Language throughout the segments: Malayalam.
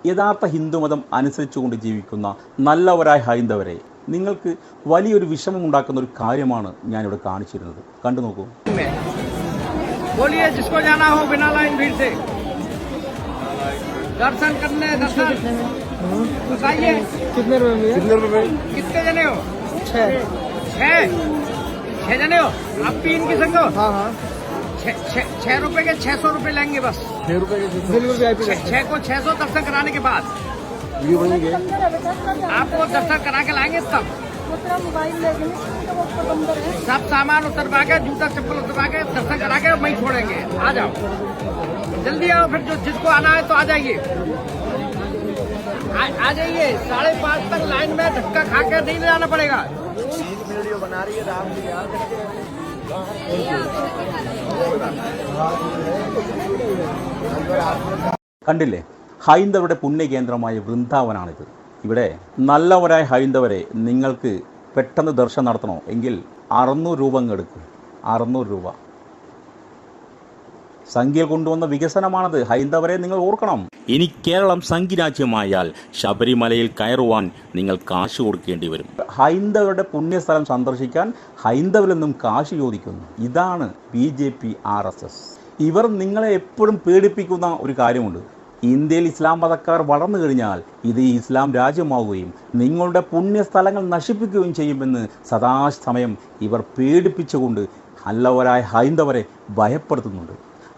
യഥാർത്ഥ ഹിന്ദുമതം അനുസരിച്ചുകൊണ്ട് ജീവിക്കുന്ന നല്ലവരായ ഹൈന്ദവരെ നിങ്ങൾക്ക് വലിയൊരു വിഷമം ഉണ്ടാക്കുന്ന ഒരു കാര്യമാണ് ഞാനിവിടെ കാണിച്ചിരുന്നത്. കണ്ടു നോക്കൂ. दर्शन करने दर्शन बताइए कितने रुपए कितने जने हो? छह जने हो आप भी इनके संग हो? हाँ 6 रुपए के 600 रुपए लेंगे बस 6 रुपए के 6 को 600 दर्शन कराने के बाद आपको दर्शन करा के लाएंगे तब सब सामान उतरवा के जूता चप्पल उतरवा के दर्शन करा के वहीं छोड़ेंगे. आ जाओ जल्दी आओ फिर जिसको आना है तो आ जाइए आ जाइए 5:30 तक लाइन में धक्का खा के नहीं जाना पड़ेगा. वीडियो बना रही है राम जी കണ്ടില്ലേ, ഹൈന്ദവരുടെ പുണ്യകേന്ദ്രമായ വൃന്ദാവനാണിത്. ഇവിടെ നല്ലവരായ ഹൈന്ദവരെ നിങ്ങൾക്ക് പെട്ടെന്ന് ദർശനം നടത്തണോ എങ്കിൽ 600 രൂപ എടുക്കും. 600 രൂപ സംഖ്യയിൽ കൊണ്ടുവന്ന വികസനമാണത്. ഹൈന്ദവരെ നിങ്ങൾ ഓർക്കണം. ഇനി കേരളം സംഖ്യരാജ്യമായാൽ ശബരിമലയിൽ കയറുവാൻ നിങ്ങൾ കാശ് കൊടുക്കേണ്ടി വരും. ഹൈന്ദവരുടെ പുണ്യസ്ഥലം സന്ദർശിക്കാൻ ഹൈന്ദവരിൽ നിന്നും കാശ് ചോദിക്കുന്നു. ഇതാണ് BJP RSS. ഇവർ നിങ്ങളെ എപ്പോഴും പേടിപ്പിക്കുന്ന ഒരു കാര്യമുണ്ട്. ഇന്ത്യയിൽ ഇസ്ലാം മതക്കാർ വളർന്നു കഴിഞ്ഞാൽ ഇത് ഇസ്ലാം രാജ്യമാവുകയും നിങ്ങളുടെ പുണ്യസ്ഥലങ്ങൾ നശിപ്പിക്കുകയും ചെയ്യുമെന്ന് സദാസമയം ഇവർ പേടിപ്പിച്ചുകൊണ്ട് നല്ലവരായ ഹൈന്ദവരെ ഭയപ്പെടുത്തുന്നുണ്ട്.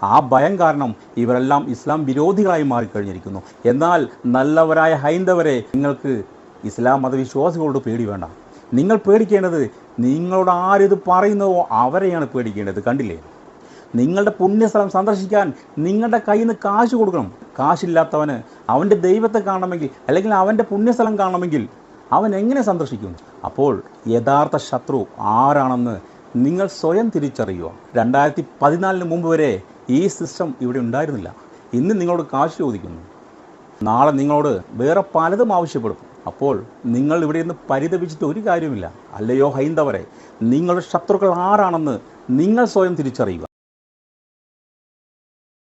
ആ ഭയം കാരണം ഇവരെല്ലാം ഇസ്ലാം വിരോധികളായി മാറിക്കഴിഞ്ഞിരിക്കുന്നു. എന്നാൽ നല്ലവരായ ഹൈന്ദവരെ നിങ്ങൾക്ക് ഇസ്ലാം മതവിശ്വാസികളോട് പേടി വേണ്ട. നിങ്ങൾ പേടിക്കേണ്ടത് നിങ്ങളോട് ആരിത് പറയുന്നതോ അവരെയാണ് പേടിക്കേണ്ടത്. കണ്ടില്ലേ, നിങ്ങളുടെ പുണ്യസ്ഥലം സന്ദർശിക്കാൻ നിങ്ങളുടെ കയ്യിൽ നിന്ന് കാശ് കൊടുക്കണം. കാശില്ലാത്തവന് അവൻ്റെ ദൈവത്തെ കാണണമെങ്കിൽ അല്ലെങ്കിൽ അവൻ്റെ പുണ്യസ്ഥലം കാണണമെങ്കിൽ അവൻ എങ്ങനെ സന്ദർശിക്കും? അപ്പോൾ യഥാർത്ഥ ശത്രു ആരാണെന്ന് നിങ്ങൾ സ്വയം തിരിച്ചറിയുക. 2014 മുമ്പ് വരെ ഈ സിസ്റ്റം ഇവിടെ ഉണ്ടായിരുന്നില്ല. ഇന്ന് നിങ്ങളോട് കാശ് ചോദിക്കുന്നു, നാളെ നിങ്ങളോട് വേറെ പലതും ആവശ്യപ്പെടും. അപ്പോൾ നിങ്ങൾ ഇവിടെ നിന്ന് പരിതപിച്ചിട്ട് ഒരു കാര്യമില്ല. അല്ലയോ ഹൈന്ദവരെ, നിങ്ങളുടെ ശത്രുക്കൾ ആരാണെന്ന് നിങ്ങൾ സ്വയം തിരിച്ചറിയുക.